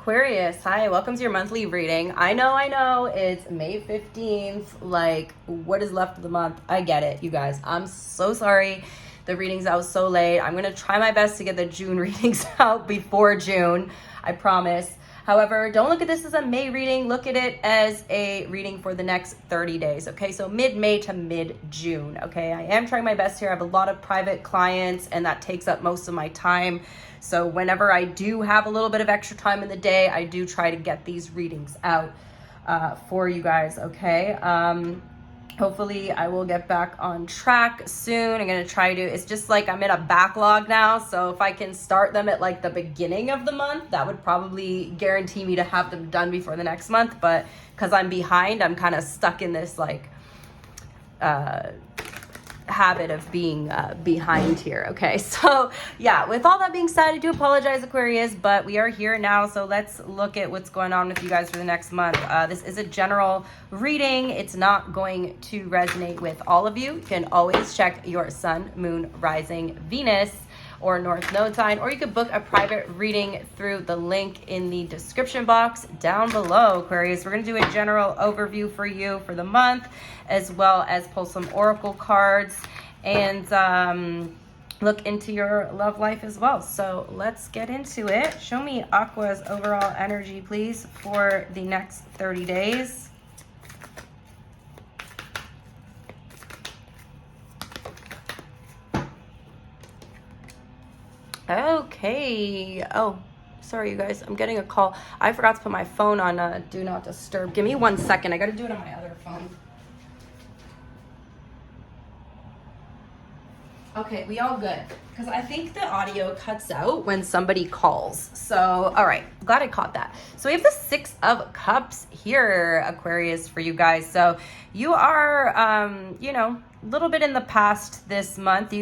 Aquarius, hi, welcome to your monthly reading. I know, it's May 15th, like, what is left of the month? I get it, you guys. I'm so sorry the readings out so late. I'm going to try my best to get the June readings out before June, I promise. However, don't look at this as a May reading. Look at it as a reading for the next 30 days, okay? So mid-May to mid-June, okay? I am trying my best here. I have a lot of private clients, and that takes up most of my time. So whenever I do have a little bit of extra time in the day, I do try to get these readings out for you guys, okay? Hopefully I will get back on track soon. I'm going to try to, it's just like I'm in a backlog now. So if I can start them at like the beginning of the month, that would probably guarantee me to have them done before the next month. But because I'm behind, I'm kind of stuck in this like habit of being behind here. Okay, so yeah, with all that being said, I do apologize, Aquarius, but we are here now, so let's look at what's going on with you guys for the next month. This is a general reading. It's not going to resonate with all of you. You can always check your sun, moon, rising, Venus, or North Node sign, or you could book a private reading through the link in the description box down below, Aquarius. We're going to do a general overview for you for the month, as well as pull some oracle cards and look into your love life as well. So let's get into it. Show me Aqua's overall energy, please, for the next 30 days. Okay. Oh, sorry, you guys. I'm getting a call. I forgot to put my phone on Do Not Disturb. Give me 1 second. I got to do it on my other phone. Okay, we all good. Because I think the audio cuts out when somebody calls. So, all right. Glad I caught that. So we have the Six of Cups here, Aquarius, for you guys. So you are, a little bit in the past this month.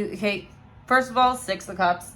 First of all, Six of Cups.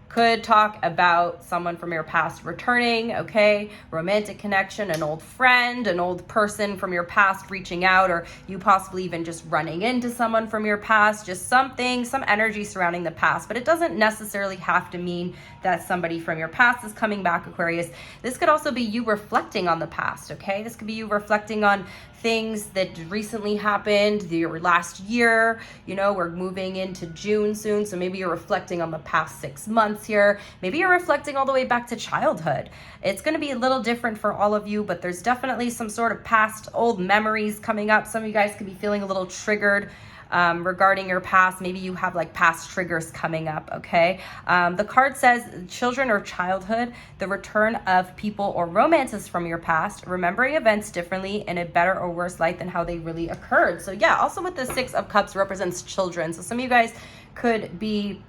Could talk about someone from your past returning, okay? Romantic connection, an old friend, an old person from your past reaching out, or you possibly even just running into someone from your past, just some energy surrounding the past. But it doesn't necessarily have to mean that somebody from your past is coming back, Aquarius. This could also be you reflecting on the past, okay? This could be you reflecting on things that recently happened your last year. We're moving into June soon, so maybe you're reflecting on the past 6 months here. Maybe you're reflecting all the way back to childhood. It's going to be a little different for all of you, but there's definitely some sort of past old memories coming up. Some of you guys could be feeling a little triggered regarding your past. Maybe you have like past triggers coming up, okay? The card says children or childhood, the return of people or romances from your past, remembering events differently in a better or worse light than how they really occurred. So yeah, also with the Six of Cups represents children. So some of you guys could be,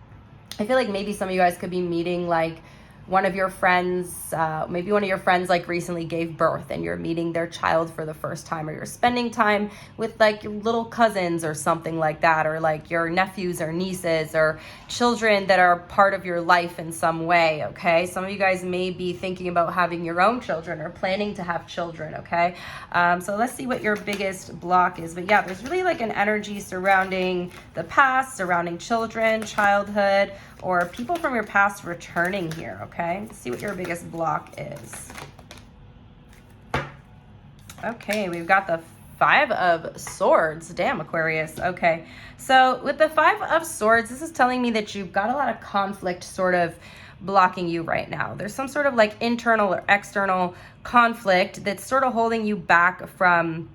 I feel like maybe some of you guys could be meeting like one of your friends, maybe one of your friends like recently gave birth and you're meeting their child for the first time, or you're spending time with like your little cousins or something like that, or like your nephews or nieces or children that are part of your life in some way, okay? Some of you guys may be thinking about having your own children or planning to have children, okay? So let's see what your biggest block is. But yeah, there's really like an energy surrounding the past, surrounding children, childhood, or people from your past returning here, okay? Let's see what your biggest block is. Okay, we've got the Five of Swords. Damn, Aquarius. Okay, so with the Five of Swords, this is telling me that you've got a lot of conflict sort of blocking you right now. There's some sort of like internal or external conflict that's sort of holding you back from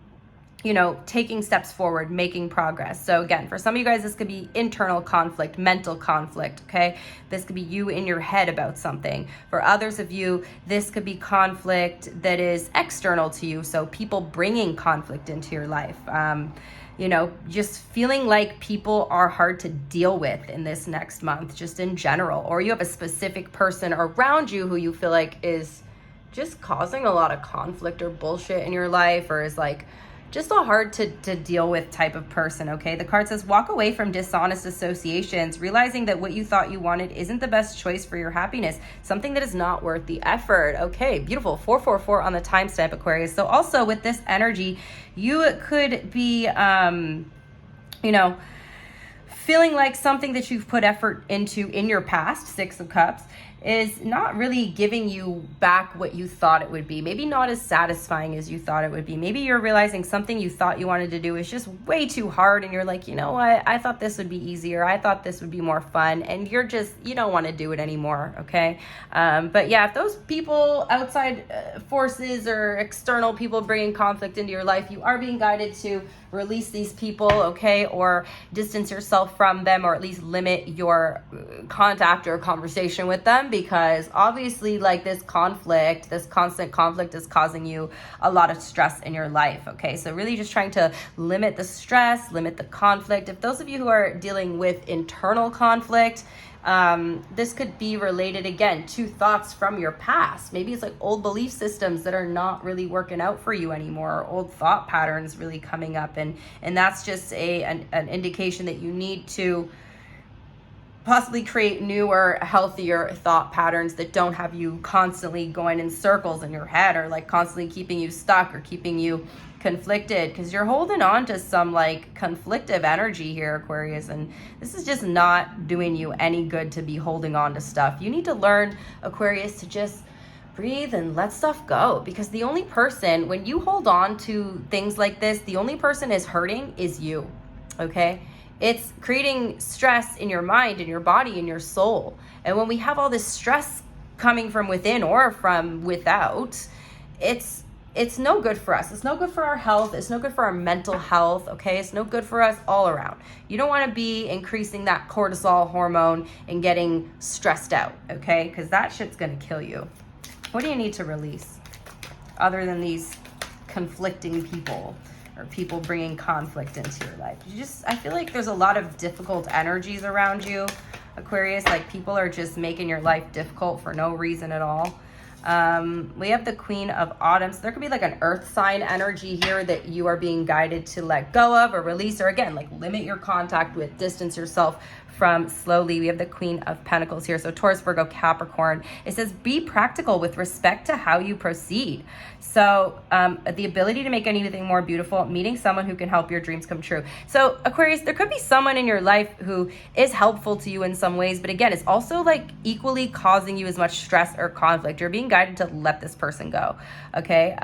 taking steps forward, making progress. So again, for some of you guys, this could be internal conflict, mental conflict, okay? This could be you in your head about something. For others of you, this could be conflict that is external to you. So people bringing conflict into your life. Just feeling like people are hard to deal with in this next month, just in general. Or you have a specific person around you who you feel like is just causing a lot of conflict or bullshit in your life, or is like, just a hard to deal with type of person, okay? The card says, walk away from dishonest associations, realizing that what you thought you wanted isn't the best choice for your happiness, something that is not worth the effort. Okay, beautiful. 444 on the timestamp, Aquarius. So also with this energy, you could be, feeling like something that you've put effort into in your past, Six of Cups, is not really giving you back what you thought it would be. Maybe not as satisfying as you thought it would be. Maybe you're realizing something you thought you wanted to do is just way too hard, and you're like, you know what, I thought this would be easier, I thought this would be more fun, and you don't want to do it anymore. Okay, but yeah, if those people, outside forces or external people bringing conflict into your life, you are being guided to release these people, okay, or distance yourself from them, or at least limit your contact or conversation with them, because obviously, like, this constant conflict is causing you a lot of stress in your life. Okay, so really just trying to limit the stress, limit the conflict. If those of you who are dealing with internal conflict, this could be related again to thoughts from your past. Maybe it's like old belief systems that are not really working out for you anymore, or old thought patterns really coming up, and that's just an indication that you need to possibly create newer, healthier thought patterns that don't have you constantly going in circles in your head, or like constantly keeping you stuck or keeping you conflicted, because you're holding on to some like conflictive energy here, Aquarius, and this is just not doing you any good to be holding on to stuff. You need to learn, Aquarius, to just breathe and let stuff go, because the only person, when you hold on to things like this, the only person is hurting is you. Okay, it's creating stress in your mind, in your body, in your soul. And when we have all this stress coming from within or from without, it's no good for us. It's no good for our health. It's no good for our mental health. Okay, it's no good for us all around. You don't want to be increasing that cortisol hormone and getting stressed out. Okay, because that shit's gonna kill you. What do you need to release other than these conflicting people, or people bringing conflict into your life? I feel like there's a lot of difficult energies around you, Aquarius. Like, people are just making your life difficult for no reason at all. We have the Queen of Autumn. So there could be like an earth sign energy here that you are being guided to let go of or release, or again, like limit your contact with, distance yourself from slowly. We have the Queen of Pentacles here. So Taurus, Virgo, Capricorn. It says be practical with respect to how you proceed. So the ability to make anything more beautiful, meeting someone who can help your dreams come true. So Aquarius, there could be someone in your life who is helpful to you in some ways, but again, it's also like equally causing you as much stress or conflict. You're being guided to let this person go. Okay.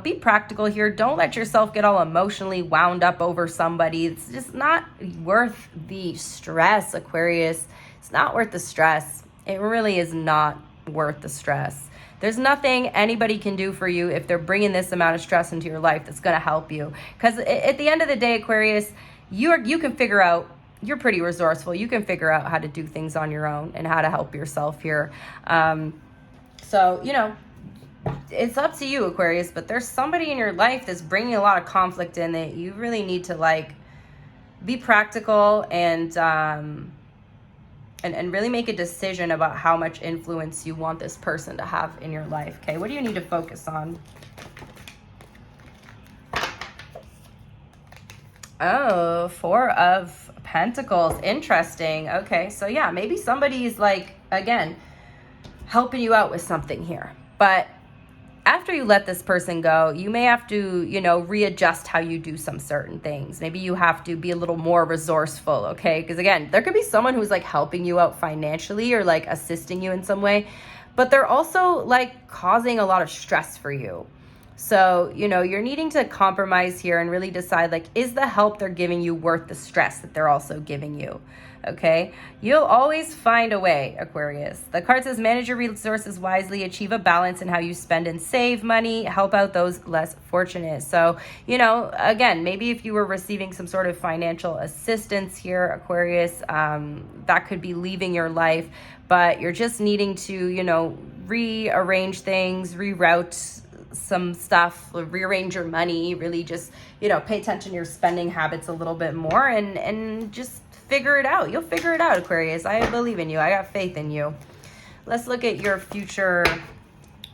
Be practical here. Don't let yourself get all emotionally wound up over somebody. It's just not worth the stress, Aquarius. It's not worth the stress. It really is not worth the stress. There's nothing anybody can do for you if they're bringing this amount of stress into your life that's going to help you. Because at the end of the day, Aquarius, you can figure out, you're pretty resourceful. You can figure out how to do things on your own and how to help yourself here. It's up to you, Aquarius, but there's somebody in your life that's bringing a lot of conflict in that you really need to like be practical and really make a decision about how much influence you want this person to have in your life. Okay, what do you need to focus on? Oh, Four of Pentacles. Interesting. Okay, so yeah, maybe somebody's like, again, helping you out with something here, but after you let this person go, you may have to, readjust how you do some certain things. Maybe you have to be a little more resourceful, okay? Because again, there could be someone who's like helping you out financially or like assisting you in some way, but they're also like causing a lot of stress for you. So, you're needing to compromise here and really decide, like, is the help they're giving you worth the stress that they're also giving you? Okay, you'll always find a way, Aquarius. The card says manage your resources wisely, achieve a balance in how you spend and save money, help out those less fortunate. So, again, maybe if you were receiving some sort of financial assistance here, Aquarius, that could be leaving your life, but you're just needing to, rearrange things, reroute some stuff, rearrange your money, really just, pay attention to your spending habits a little bit more and just figure it out. You'll figure it out, Aquarius. I believe in you. I got faith in you. Let's look at your future,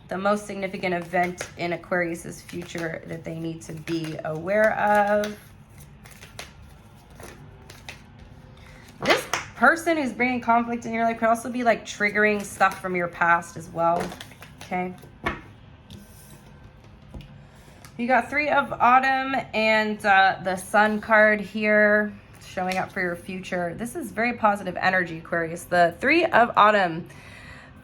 the most significant event in Aquarius's future that they need to be aware of. This person who's bringing conflict in your life could also be like triggering stuff from your past as well. Okay. You got Three of Autumn and the Sun card here showing up for your future. This is very positive energy, Aquarius. The Three of Autumn.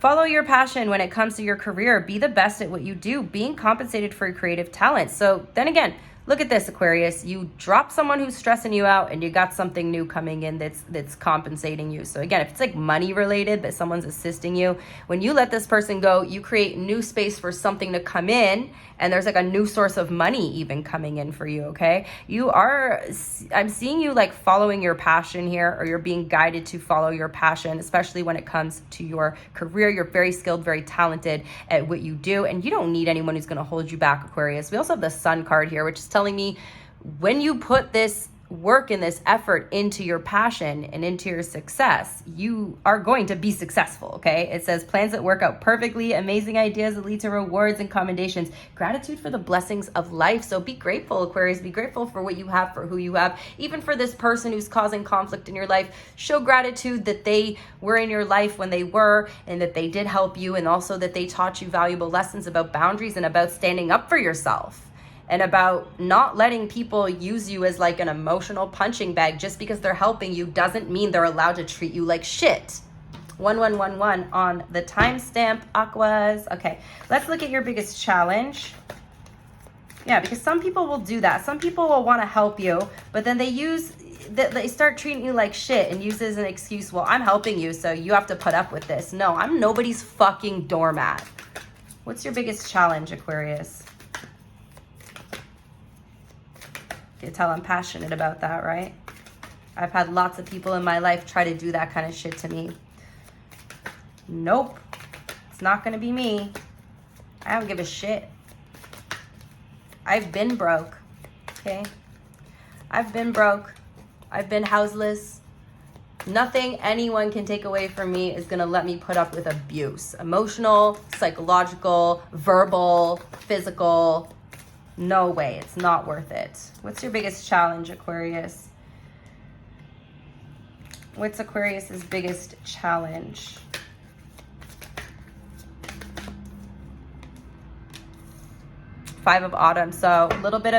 Follow your passion when it comes to your career. Be the best at what you do, being compensated for your creative talent. So then again, look at this, Aquarius. You drop someone who's stressing you out and you got something new coming in that's compensating you. So again, if it's like money related, but someone's assisting you, when you let this person go, you create new space for something to come in, and there's like a new source of money even coming in for you, okay? I'm seeing you like following your passion here, or you're being guided to follow your passion, especially when it comes to your career. You're very skilled, very talented at what you do, and you don't need anyone who's gonna hold you back, Aquarius. We also have the Sun card here, which is telling me when you put this work and this effort into your passion and into your success, you are going to be successful, okay? It says plans that work out perfectly, amazing ideas that lead to rewards and commendations, gratitude for the blessings of life. So be grateful, Aquarius. Be grateful for what you have, for who you have. Even for this person who's causing conflict in your life, show gratitude that they were in your life when they were, and that they did help you, and also that they taught you valuable lessons about boundaries and about standing up for yourself, and about not letting people use you as like an emotional punching bag. Just because they're helping you doesn't mean they're allowed to treat you like shit. 1111 on the timestamp, Aquas. Okay, let's look at your biggest challenge. Yeah, because some people will do that. Some people will want to help you, but then they start treating you like shit and use it as an excuse. Well, I'm helping you, so you have to put up with this. No, I'm nobody's fucking doormat. What's your biggest challenge, Aquarius? You can tell I'm passionate about that, right? I've had lots of people in my life try to do that kind of shit to me. Nope. It's not going to be me. I don't give a shit. I've been broke, okay? I've been broke. I've been houseless. Nothing anyone can take away from me is going to let me put up with abuse. Emotional, psychological, verbal, physical. No way. It's not worth it. What's your biggest challenge, Aquarius? What's Aquarius's biggest challenge? Five of Autumn. So a little bit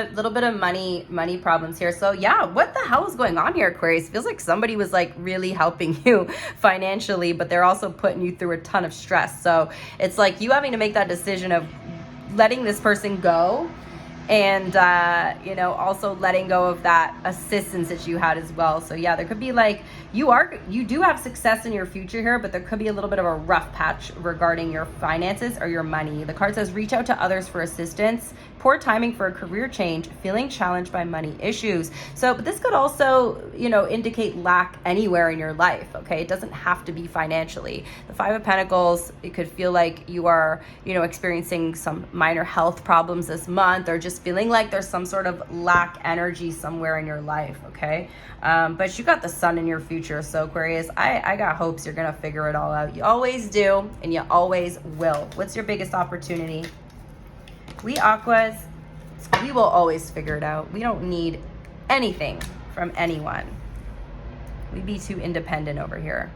of money problems here. So yeah, what the hell is going on here, Aquarius? Feels like somebody was like really helping you financially, but they're also putting you through a ton of stress. So it's like you having to make that decision of letting this person go, and also letting go of that assistance that you had as well. So yeah, there could be like you do have success in your future here, but there could be a little bit of a rough patch regarding your finances or your money. The card says reach out to others for assistance, poor timing for a career change, feeling challenged by money issues. So, but this could also, indicate lack anywhere in your life, okay? It doesn't have to be financially. The Five of Pentacles, it could feel like you are, experiencing some minor health problems this month, or just feeling like there's some sort of lack energy somewhere in your life, okay? But you got the Sun in your future. So Aquarius, I got hopes you're going to figure it all out. You always do, and you always will. What's your biggest opportunity? We Aquas, we will always figure it out. We don't need anything from anyone. We be too independent over here.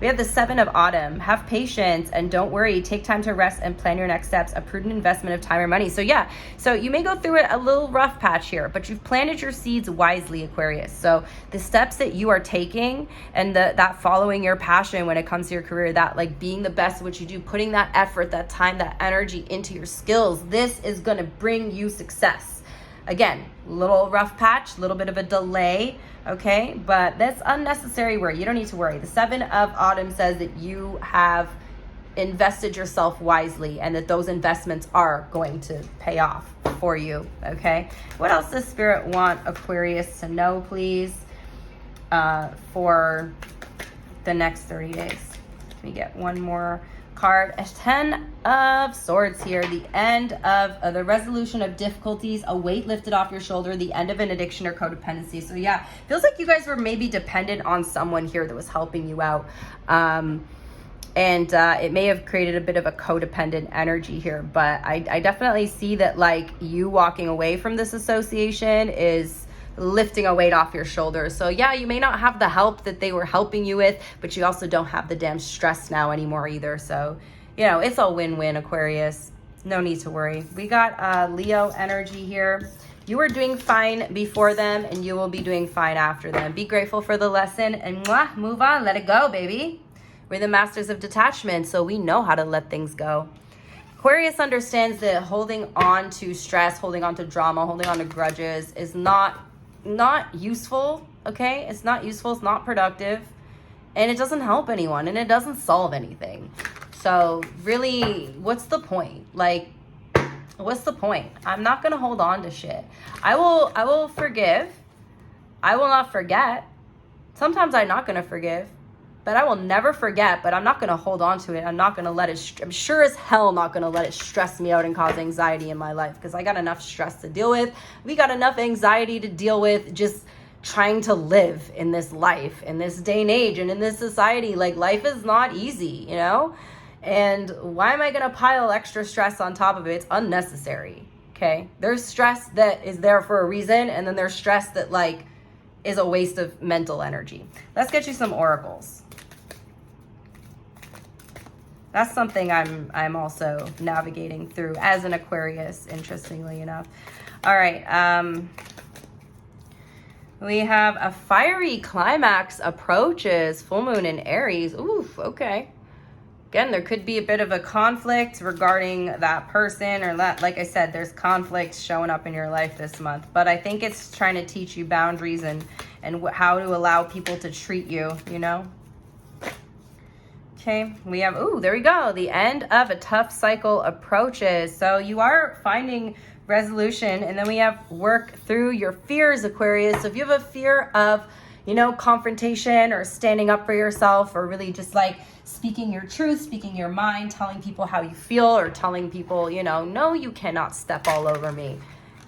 We have the Seven of Autumn. Have patience and don't worry. Take time to rest and plan your next steps. A prudent investment of time or money. So yeah, so you may go through it a little rough patch here, but you've planted your seeds wisely, Aquarius. So the steps that you are taking and that following your passion when it comes to your career, that like being the best at what you do, putting that effort, that time, that energy into your skills, this is going to bring you success. Again, little rough patch, little bit of a delay, okay? But that's unnecessary worry. You don't need to worry. The Seven of Autumn says that you have invested yourself wisely and that those investments are going to pay off for you, okay? What else does Spirit want Aquarius to know, please, for the next 30 days? Let me get one more card. A 10 of Swords here. The end of the resolution of difficulties, a weight lifted off your shoulder, the end of an addiction or codependency. So yeah, feels like you guys were maybe dependent on someone here that was helping you out. And it may have created a bit of a codependent energy here, but I definitely see that like you walking away from this association is lifting a weight off your shoulders. So yeah, you may not have the help that they were helping you with, but you also don't have the damn stress now anymore either. So, it's a win-win, Aquarius. No need to worry. We got Leo energy here. You were doing fine before them and you will be doing fine after them. Be grateful for the lesson and move on. Let it go, baby. We're the masters of detachment, so we know how to let things go. Aquarius understands that holding on to stress, holding on to drama, holding on to grudges is not useful, okay? It's not useful, it's not productive, and it doesn't help anyone, and it doesn't solve anything. So really, what's the point? Like, what's the point? I'm not gonna hold on to shit. I will forgive. I will not forget. Sometimes I'm not gonna forgive, but I will never forget, but I'm not gonna hold on to it. I'm not gonna let it, I'm sure as hell not gonna let it stress me out and cause anxiety in my life, because I got enough stress to deal with. We got enough anxiety to deal with just trying to live in this life, in this day and age, and in this society. Like, life is not easy, you know? And why am I gonna pile extra stress on top of it? It's unnecessary, okay? There's stress that is there for a reason, and then there's stress that, like, is a waste of mental energy. Let's get you some oracles. That's something I'm also navigating through as an Aquarius, interestingly enough. All right, we have a fiery climax approaches, full moon in Aries. Oof, okay. Again, there could be a bit of a conflict regarding that person, or that, like I said, there's conflicts showing up in your life this month. But I think it's trying to teach you boundaries and how to allow people to treat you, you know? Okay, we have, ooh, there we go. The end of a tough cycle approaches. So you are finding resolution, and then we have work through your fears, Aquarius. So if you have a fear of, you know, confrontation or standing up for yourself, or really just like speaking your truth, speaking your mind, telling people how you feel, or telling people, you know, no, you cannot step all over me.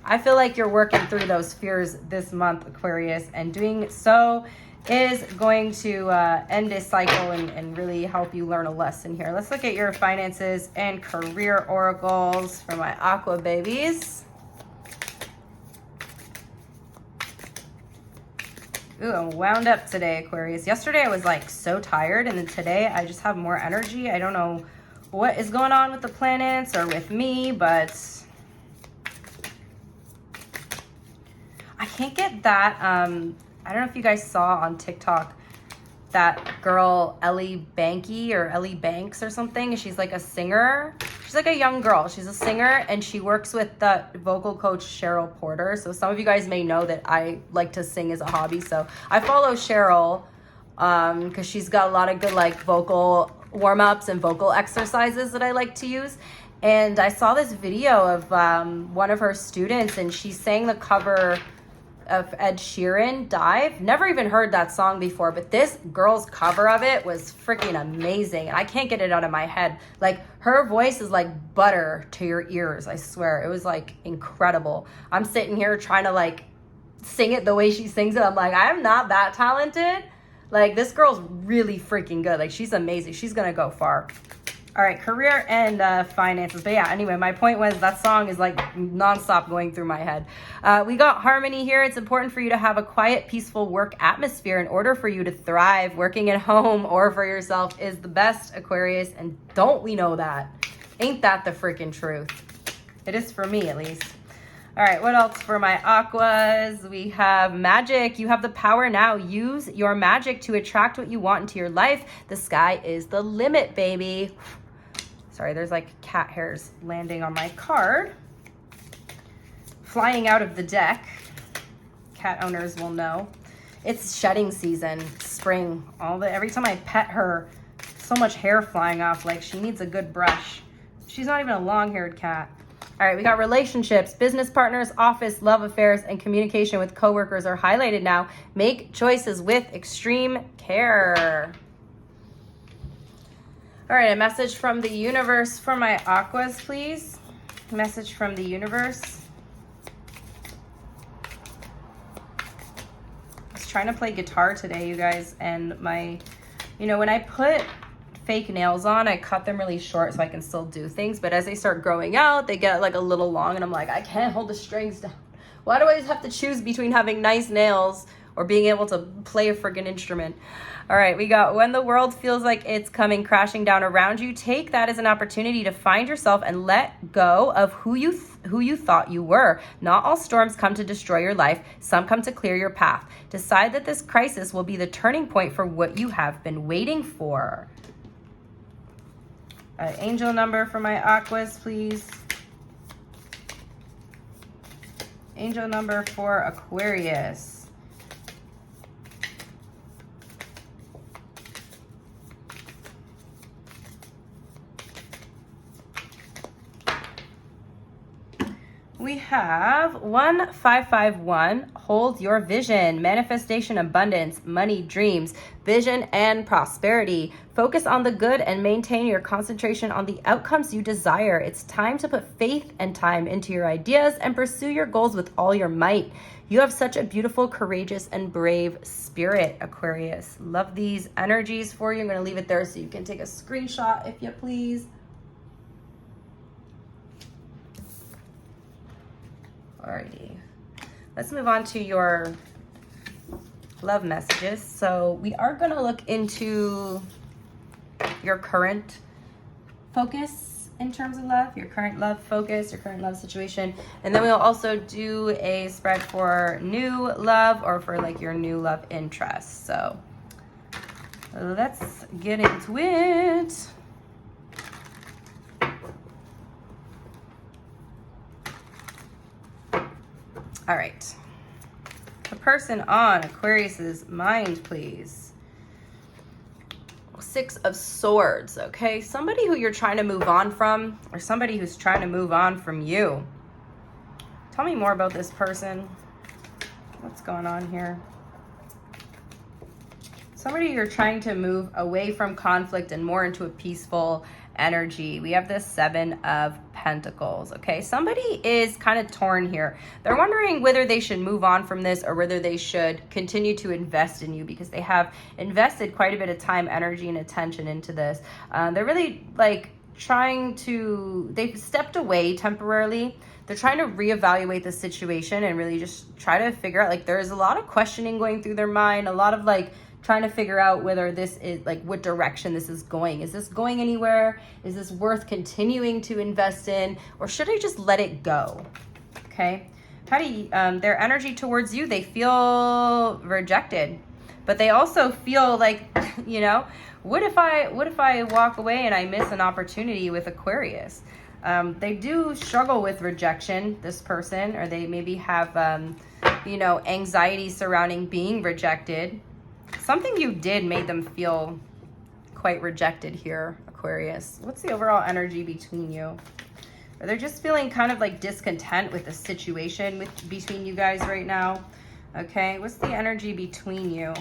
I feel like you're working through those fears this month, Aquarius, and doing so is going to end this cycle and really help you learn a lesson here. Let's look at your finances and career oracles for my Aqua babies. Ooh, I'm wound up today, Aquarius. Yesterday I was like so tired, and then today I just have more energy. I don't know what is going on with the planets or with me, but I can't get that. I don't know if you guys saw on TikTok that girl Ellie Banks or something. She's like a singer. She's like a young girl. She's a singer, and she works with the vocal coach Cheryl Porter. So some of you guys may know that I like to sing as a hobby. So I follow Cheryl because she's got a lot of good like vocal warm-ups and vocal exercises that I like to use. And I saw this video of one of her students, and she sang the cover of Ed Sheeran, Dive. Never even heard that song before, but this girl's cover of it was freaking amazing, and I can't get it out of my head. Like, her voice is like butter to your ears, I swear. It was like incredible. I'm sitting here trying to like sing it the way she sings it. I'm like, I'm not that talented. Like, this girl's really freaking good. Like, she's amazing. She's gonna go far. All right, career and finances. But yeah, anyway, my point was that song is like nonstop going through my head. We got harmony here. It's important for you to have a quiet, peaceful work atmosphere in order for you to thrive. Working at home or for yourself is the best, Aquarius. And don't we know that? Ain't that the freaking truth? It is for me, at least. All right, what else for my Aquas? We have magic. You have the power now. Use your magic to attract what you want into your life. The sky is the limit, baby. Sorry, there's like cat hairs landing on my card. Flying out of the deck. Cat owners will know. It's shedding season, spring. Every time I pet her, so much hair flying off. Like, she needs a good brush. She's not even a long-haired cat. All right, we got relationships, business partners, office, love affairs, and communication with coworkers are highlighted now. Make choices with extreme care. All right, a message from the universe for my Aquas, please. Message from the universe. I was trying to play guitar today, you guys, and when I put fake nails on, I cut them really short so I can still do things, but as they start growing out, they get like a little long, and I'm like, I can't hold the strings down. Why do I just have to choose between having nice nails or being able to play a friggin' instrument? All right, we got when the world feels like it's coming crashing down around you, take that as an opportunity to find yourself and let go of who you thought you were. Not all storms come to destroy your life. Some come to clear your path. Decide that this crisis will be the turning point for what you have been waiting for. Angel number for my Aquas, please. Angel number for Aquarius. We have 1551, hold your vision, manifestation, abundance, money, dreams, vision, and prosperity. Focus on the good and maintain your concentration on the outcomes you desire. It's time to put faith and time into your ideas and pursue your goals with all your might. You have such a beautiful, courageous, and brave spirit, Aquarius. Love these energies for you. I'm going to leave it there so you can take a screenshot if you please. Alrighty, let's move on to your love messages. So we are going to look into your current focus in terms of love, your current love focus, your current love situation. And then we'll also do a spread for new love or for like your new love interest. So let's get into it. All right, the person on Aquarius's mind, please. Six of Swords, okay? Somebody who you're trying to move on from, or somebody who's trying to move on from you. Tell me more about this person. What's going on here? Somebody you're trying to move away from conflict and more into a peaceful energy. We have the Seven of Pentacles, okay? Somebody is kind of torn here. They're wondering whether they should move on from this or whether they should continue to invest in you because they have invested quite a bit of time, energy, and attention into this. They're really like they've stepped away temporarily. They're trying to reevaluate the situation and really just try to figure out, like, there's a lot of questioning going through their mind, a lot of like trying to figure out whether this is like what direction this is going. Is this going anywhere? Is this worth continuing to invest in, or should I just let it go? Okay. How do you, their energy towards you, they feel rejected, but they also feel like, you know, what if I walk away and I miss an opportunity with Aquarius? They do struggle with rejection, this person, or they maybe have, you know, anxiety surrounding being rejected. Something you did made them feel quite rejected here, Aquarius. What's the overall energy between you? Or they're just feeling kind of like discontent with the situation between you guys right now. Okay, what's the energy between you?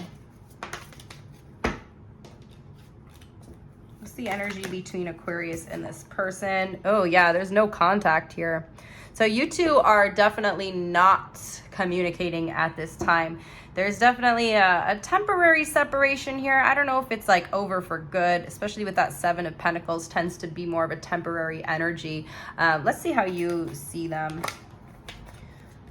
What's the energy between Aquarius and this person? Oh yeah, there's no contact here. So you two are definitely not communicating at this time. There's definitely a temporary separation here. I don't know if it's like over for good, especially with that Seven of Pentacles tends to be more of a temporary energy. Let's see how you see them.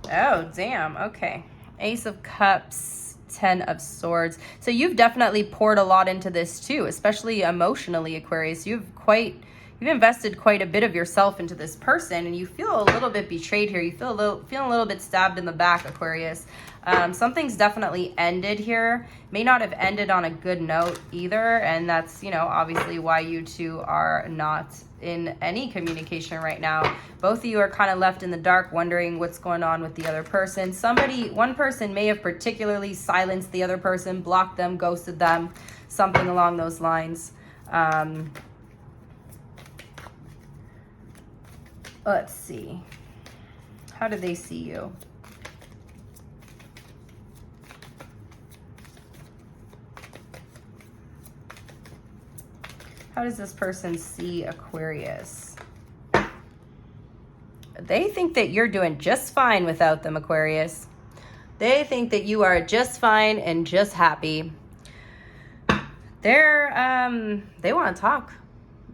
Oh, damn. Okay. Ace of Cups, Ten of Swords. So you've definitely poured a lot into this too, especially emotionally, Aquarius. You've invested quite a bit of yourself into this person, and you feel a little bit betrayed here. You feel feeling a little bit stabbed in the back, Aquarius. Something's definitely ended here. May not have ended on a good note either, and that's, you know, obviously why you two are not in any communication right now. Both of you are kind of left in the dark, wondering what's going on with the other person. One person may have particularly silenced the other person, blocked them, ghosted them, something along those lines. Let's see. How do they see you? How does this person see Aquarius? They think that you're doing just fine without them, Aquarius. They think that you are just fine and just happy. They want to talk.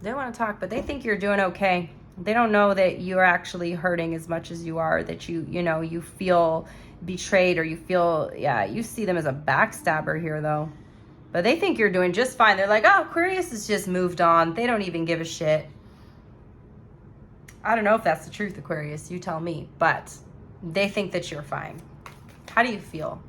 They want to talk, but they think you're doing okay. They don't know that you're actually hurting as much as you are, that you feel betrayed, or you feel, yeah, you see them as a backstabber here though. But they think you're doing just fine. They're like, oh, Aquarius has just moved on. They don't even give a shit. I don't know if that's the truth, Aquarius. You tell me. But they think that you're fine. How do you feel?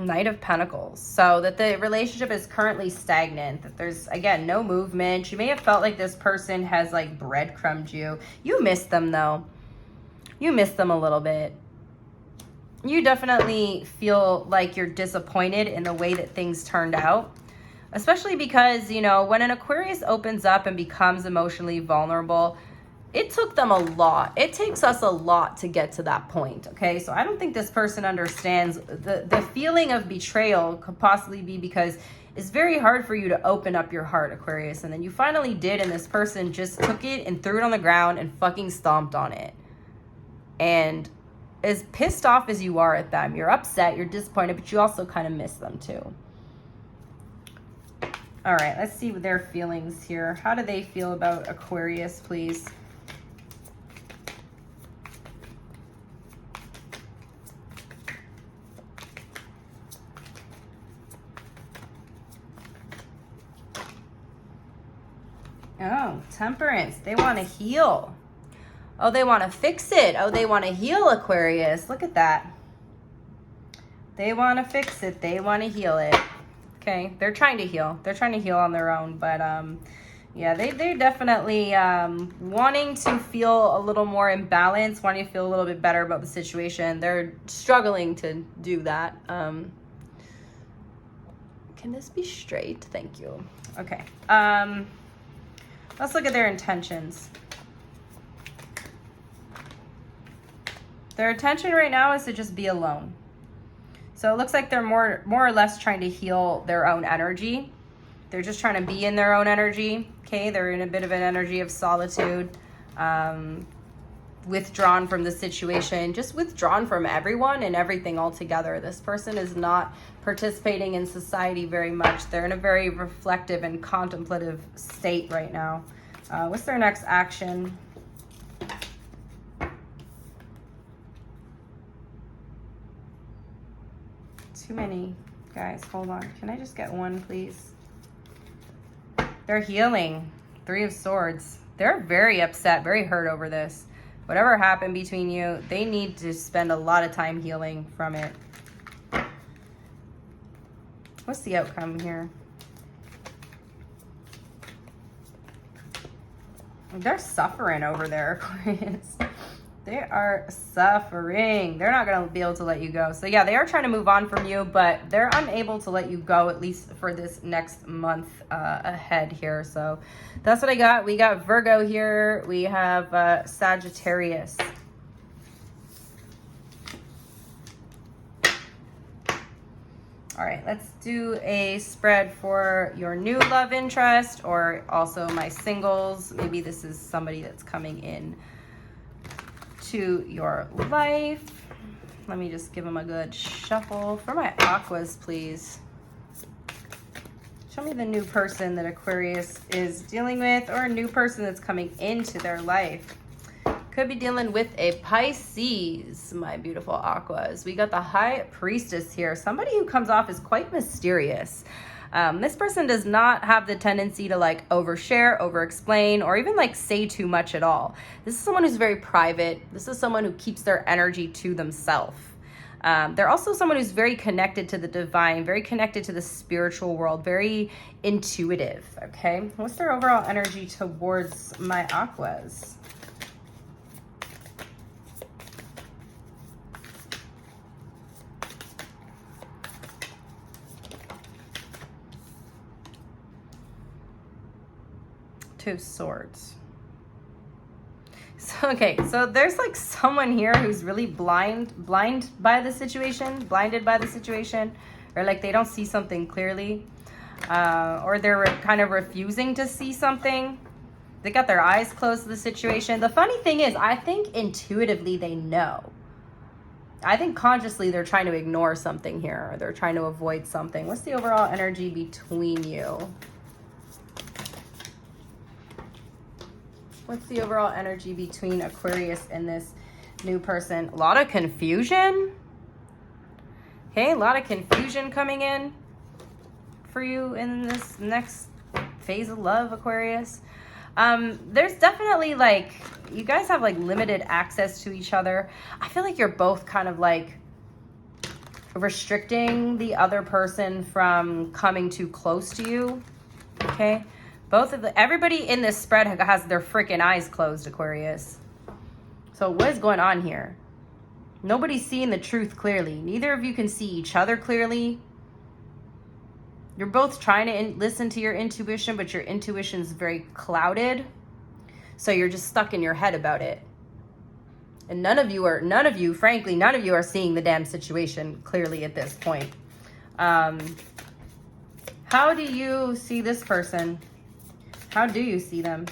Knight of Pentacles. So that the relationship is currently stagnant, that there's, again, no movement. You may have felt like this person has like breadcrumbed you. You miss them though. You miss them a little bit. You definitely feel like you're disappointed in the way that things turned out. Especially because, you know, when an Aquarius opens up and becomes emotionally vulnerable, it took them a lot. It takes us a lot to get to that point, okay? So I don't think this person understands the feeling of betrayal could possibly be because it's very hard for you to open up your heart, Aquarius. And then you finally did, and this person just took it and threw it on the ground and fucking stomped on it. And as pissed off as you are at them, you're upset, you're disappointed, but you also kind of miss them too. All right, let's see what their feelings here. How do they feel about Aquarius, please? Oh, Temperance. They want to heal. Oh, they want to fix it. Oh, they want to heal, Aquarius. Look at that. They want to fix it. They want to heal it. Okay, they're trying to heal. They're trying to heal on their own. But, yeah, they're definitely wanting to feel a little more in balance, wanting to feel a little bit better about the situation. They're struggling to do that. Can this be straight? Thank you. Okay. Let's look at their intentions. Their intention right now is to just be alone. So it looks like they're more or less trying to heal their own energy. They're just trying to be in their own energy. Okay, they're in a bit of an energy of solitude, withdrawn from the situation, just withdrawn from everyone and everything altogether. This person is not participating in society very much. They're in a very reflective and contemplative state right now. What's their next action? Too many, guys. Hold on. Can I just get one, please? They're healing. 3 of Swords. They're very upset, very hurt over this. Whatever happened between you, they need to spend a lot of time healing from it. What's the outcome here? They're suffering over there, Aquarius. They are suffering. They're not going to be able to let you go. So yeah, they are trying to move on from you, but they're unable to let you go, at least for this next month ahead here. So that's what I got. We got Virgo here. We have Sagittarius. All right, let's do a spread for your new love interest or also my singles. Maybe this is somebody that's coming in to your life. Let me just give them a good shuffle. For my aquas, please. Show me the new person that Aquarius is dealing with or a new person that's coming into their life. Could be dealing with a Pisces, my beautiful aquas. We got the High Priestess here. Somebody who comes off as quite mysterious. This person does not have the tendency to like overshare, over-explain, or even like say too much at all. This is someone who's very private. This is someone who keeps their energy to themselves. They're also someone who's very connected to the divine, very connected to the spiritual world, very intuitive, okay? What's their overall energy towards my aquas? Two of Swords. So, okay, so there's like someone here who's really blinded by the situation, or like they don't see something clearly, or they're kind of refusing to see something. They got their eyes closed to the situation. The funny thing is, I think intuitively they know. I think consciously they're trying to ignore something here, or they're trying to avoid something. What's the overall energy between you? What's the overall energy between Aquarius and this new person? A lot of confusion. Okay, a lot of confusion coming in for you in this next phase of love, Aquarius. There's definitely like, you guys have like limited access to each other. I feel like you're both kind of like restricting the other person from coming too close to you. Okay, everybody in this spread has their freaking eyes closed, Aquarius. So what is going on here? Nobody's seeing the truth clearly. Neither of you can see each other clearly. You're both trying to listen to your intuition, but your intuition is very clouded. So you're just stuck in your head about it. And none of you are seeing the damn situation clearly at this point. How do you see this person? How do you see them?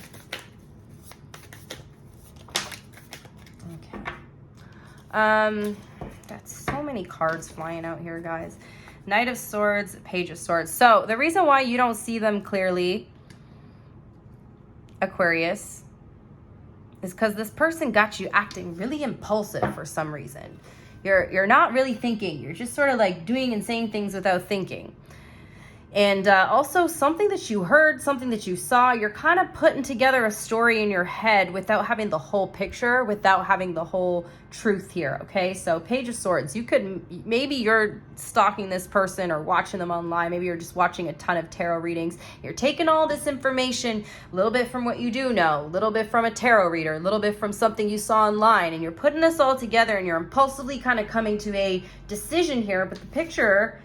Okay. Got so many cards flying out here, guys. Knight of Swords, Page of Swords. So the reason why you don't see them clearly, Aquarius, is because this person got you acting really impulsive for some reason. You're not really thinking. You're just sort of like doing and saying things without thinking. And also something that you heard, something that you saw, you're kind of putting together a story in your head without having the whole picture, without having the whole truth here, okay? So Page of Swords, maybe you're stalking this person or watching them online. Maybe you're just watching a ton of tarot readings. You're taking all this information, a little bit from what you do know, a little bit from a tarot reader, a little bit from something you saw online, and you're putting this all together and you're impulsively kind of coming to a decision here, but the picture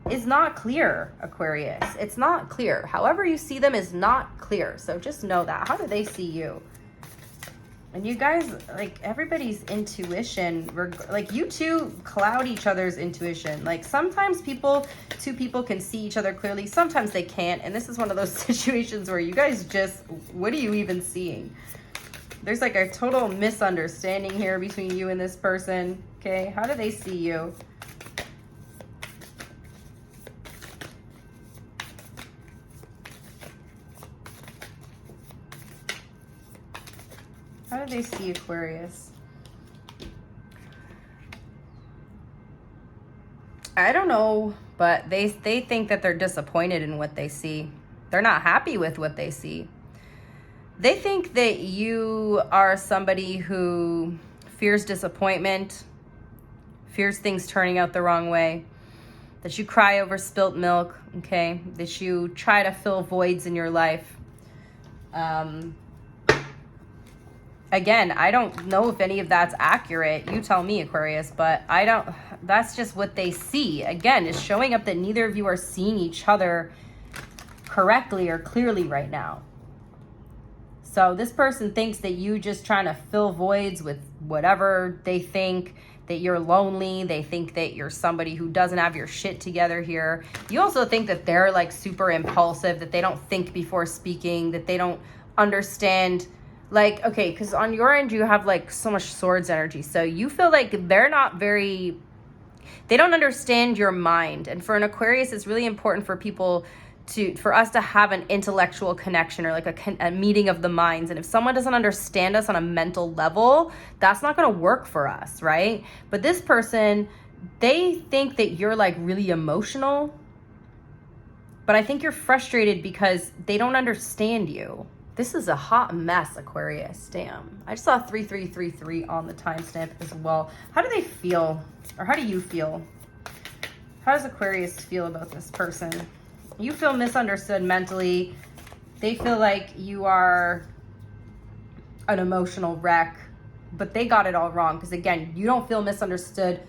is not clear, Aquarius. It's not clear. However you see them is not clear. So just know that. How do they see you? And you guys, like, everybody's intuition, like, you two cloud each other's intuition. Like, sometimes two people can see each other clearly. Sometimes they can't. And this is one of those situations where you guys just, what are you even seeing? There's like a total misunderstanding here between you and this person. Okay, how do they see you? How do they see Aquarius? I don't know, but they think that they're disappointed in what they see. They're not happy with what they see. They think that you are somebody who fears disappointment, fears things turning out the wrong way, that you cry over spilt milk, okay? That you try to fill voids in your life. Again, I don't know if any of that's accurate. You tell me, Aquarius, but that's just what they see. Again, it's showing up that neither of you are seeing each other correctly or clearly right now. So this person thinks that you just trying to fill voids with whatever. They think that you're lonely. They think that you're somebody who doesn't have your shit together here. You also think that they're like super impulsive, that they don't think before speaking, that they don't understand. Like, okay, because on your end, you have like so much swords energy. So you feel like they don't understand your mind. And for an Aquarius, it's really important for us to have an intellectual connection or like a meeting of the minds. And if someone doesn't understand us on a mental level, that's not going to work for us, right? But this person, they think that you're like really emotional. But I think you're frustrated because they don't understand you. This is a hot mess, Aquarius. Damn. I just saw 3333 on the timestamp as well. How do they feel? Or how do you feel? How does Aquarius feel about this person? You feel misunderstood mentally. They feel like you are an emotional wreck, but they got it all wrong. Because again, you don't feel misunderstood.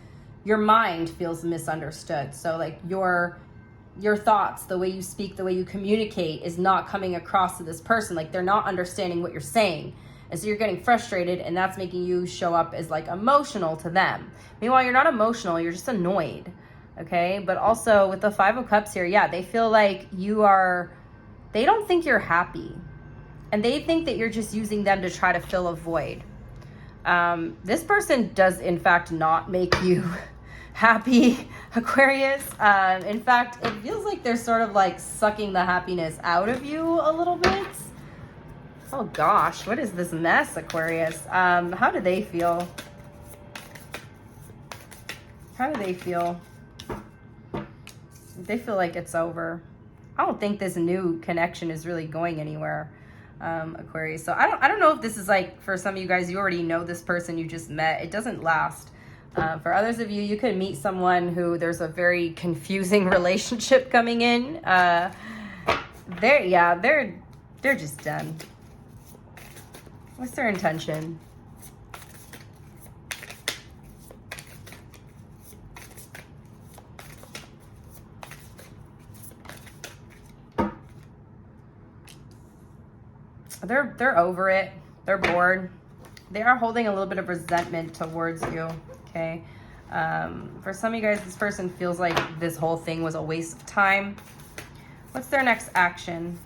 Your mind feels misunderstood. So like your thoughts, the way you speak, the way you communicate is not coming across to this person. Like they're not understanding what you're saying. And so you're getting frustrated, and that's making you show up as like emotional to them. Meanwhile, you're not emotional, you're just annoyed. Okay. But also with the Five of Cups here, yeah, they feel like they don't think you're happy. And they think that you're just using them to try to fill a void. This person does in fact not make you happy, Aquarius. In fact, it feels like they're sort of like sucking the happiness out of you a little bit. Oh gosh, what is this mess, Aquarius? How do they feel? How do they feel? They feel like it's over. I don't think this new connection is really going anywhere, Aquarius. So I don't know if this is like, for some of you guys, you already know this person you just met. It doesn't last. For others of you, you could meet someone who there's a very confusing relationship coming in. They're just done. What's their intention? They're over it. They're bored. They are holding a little bit of resentment towards you, okay? For some of you guys, this person feels like this whole thing was a waste of time. What's their next action?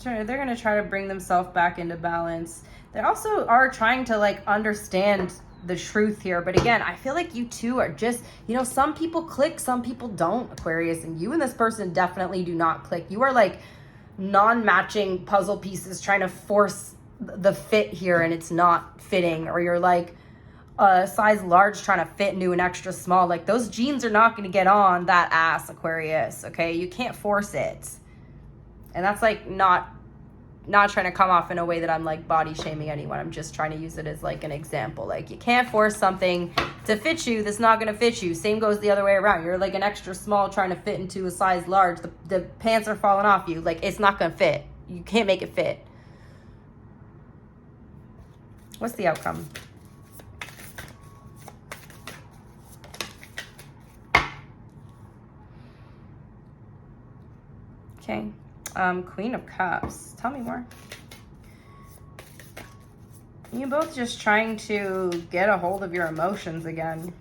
They're going to try to bring themselves back into balance. They also are trying to like understand the truth here. But again, I feel like you two are just, you know, some people click, some people don't, Aquarius. And you and this person definitely do not click. You are like non-matching puzzle pieces trying to force the fit here and it's not fitting. Or you're like a size large trying to fit into an extra small. Like those jeans are not going to get on that ass, Aquarius. Okay, you can't force it. And that's like not trying to come off in a way that I'm like body shaming anyone. I'm just trying to use it as like an example. Like you can't force something to fit you that's not going to fit you. Same goes the other way around. You're like an extra small trying to fit into a size large. The pants are falling off you. Like it's not going to fit. You can't make it fit. What's the outcome? Okay. Queen of Cups. Tell me more. You're both just trying to get a hold of your emotions again.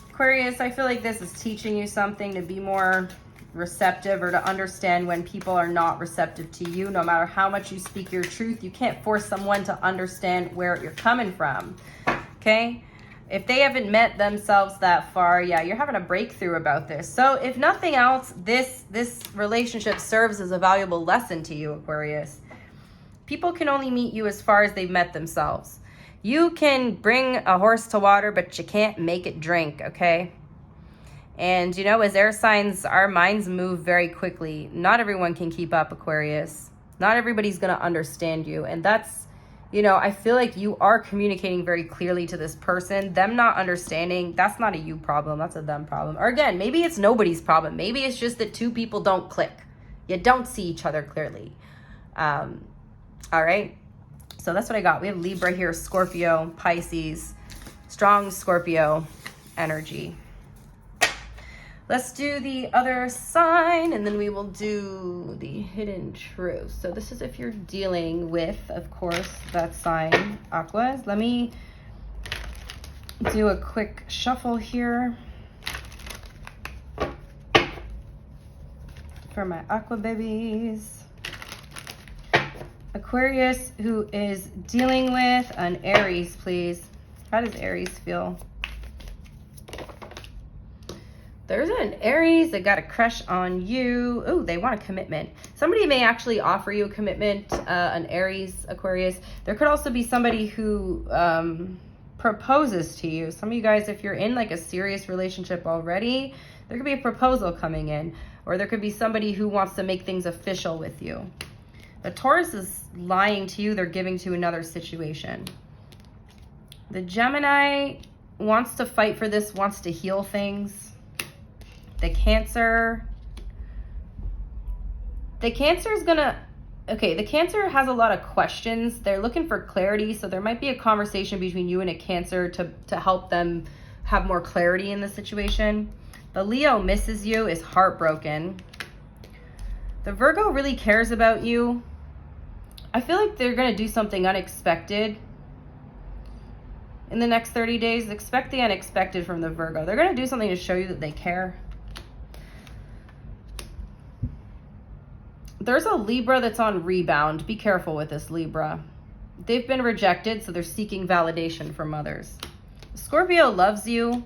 Aquarius, I feel like this is teaching you something to be more receptive or to understand when people are not receptive to you. No matter how much you speak your truth, you can't force someone to understand where you're coming from. Okay? If they haven't met themselves that far, yeah, you're having a breakthrough about this. So if nothing else, this relationship serves as a valuable lesson to you, Aquarius. People can only meet you as far as they've met themselves. You can bring a horse to water, but you can't make it drink, okay? And, you know, as air signs, our minds move very quickly. Not everyone can keep up, Aquarius. Not everybody's going to understand you. And that's, you know, I feel like you are communicating very clearly to this person. Them not understanding, that's not a you problem. That's a them problem. Or again, maybe it's nobody's problem. Maybe it's just that two people don't click. You don't see each other clearly. All right. So that's what I got. We have Libra here, Scorpio, Pisces, strong Scorpio energy. Let's do the other sign and then we will do the hidden truth. So this is if you're dealing with, of course, that sign, Aquas. Let me do a quick shuffle here for my Aqua babies. Aquarius who is dealing with an Aries, please. How does Aries feel? There's an Aries that got a crush on you. Oh, they want a commitment. Somebody may actually offer you a commitment, an Aries, Aquarius. There could also be somebody who proposes to you. Some of you guys, if you're in like a serious relationship already, there could be a proposal coming in. Or there could be somebody who wants to make things official with you. The Taurus is lying to you. They're giving to another situation. The Gemini wants to fight for this, wants to heal things. The Cancer is gonna, okay, the Cancer has a lot of questions. They're looking for clarity, so there might be a conversation between you and a Cancer to help them have more clarity in the situation. The Leo misses you, is heartbroken. The Virgo really cares about you. I feel like they're gonna do something unexpected in the next 30 days. Expect the unexpected from the Virgo. They're gonna do something to show you that they care. There's a Libra that's on rebound. Be careful with this Libra. They've been rejected, so they're seeking validation from others. Scorpio loves you.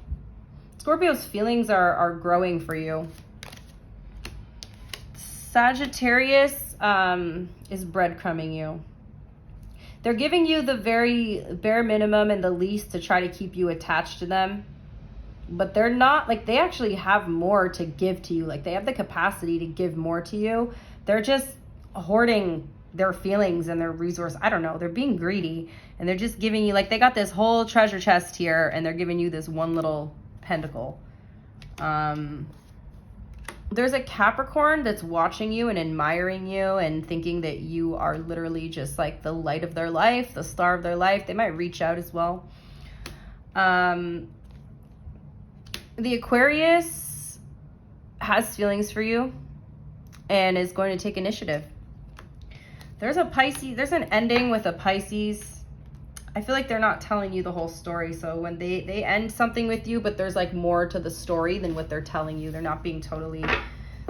Scorpio's feelings are growing for you. Sagittarius is breadcrumbing you. They're giving you the very bare minimum and the least to try to keep you attached to them. But they're not, like, they actually have more to give to you. Like, they have the capacity to give more to you. They're just hoarding their feelings and their resource. I don't know. They're being greedy, and they're just giving you, like, they got this whole treasure chest here, and they're giving you this one little pentacle. There's a Capricorn that's watching you and admiring you and thinking that you are literally just like the light of their life, the star of their life. They might reach out as well. The Aquarius has feelings for you and is going to take initiative. There's a Pisces, there's an ending with a Pisces. I feel like they're not telling you the whole story. So when they end something with you, but there's like more to the story than what they're telling you. They're not being totally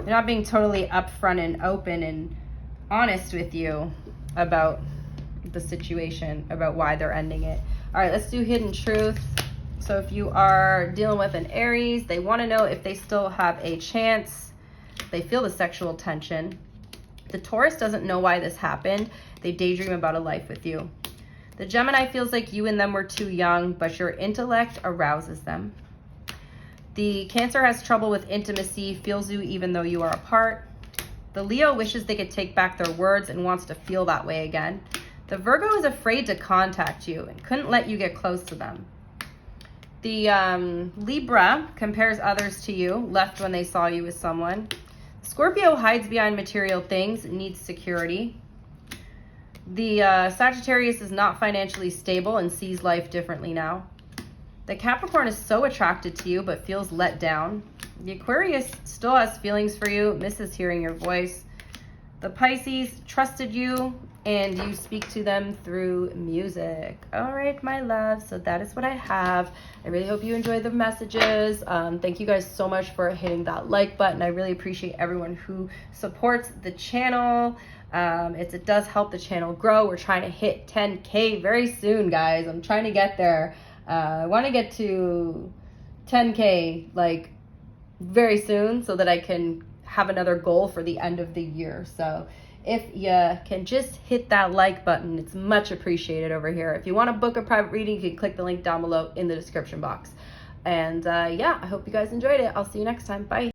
upfront and open and honest with you about the situation, about why they're ending it. All right, let's do hidden truth. So if you are dealing with an Aries, they want to know if they still have a chance. They feel the sexual tension. The Taurus doesn't know why this happened. They daydream about a life with you. The Gemini feels like you and them were too young, but your intellect arouses them. The Cancer has trouble with intimacy, feels you even though you are apart. The Leo wishes they could take back their words and wants to feel that way again. The Virgo is afraid to contact you and couldn't let you get close to them. The Libra compares others to you, left when they saw you with someone. Scorpio hides behind material things, needs security. The Sagittarius is not financially stable and sees life differently now. The Capricorn is so attracted to you but feels let down. The Aquarius still has feelings for you, misses hearing your voice. The Pisces trusted you and you speak to them through music. All right, my love, so that is what I have. I really hope you enjoyed the messages. Thank you guys so much for hitting that like button. I really appreciate everyone who supports the channel. It does help the channel grow. We're trying to hit 10K very soon, guys. I'm trying to get there. I want to get to 10K like very soon so that I can have another goal for the end of the year. So if you can just hit that like button, it's much appreciated over here. If you want to book a private reading, you can click the link down below in the description box. And yeah, I hope you guys enjoyed it. I'll see you next time. Bye.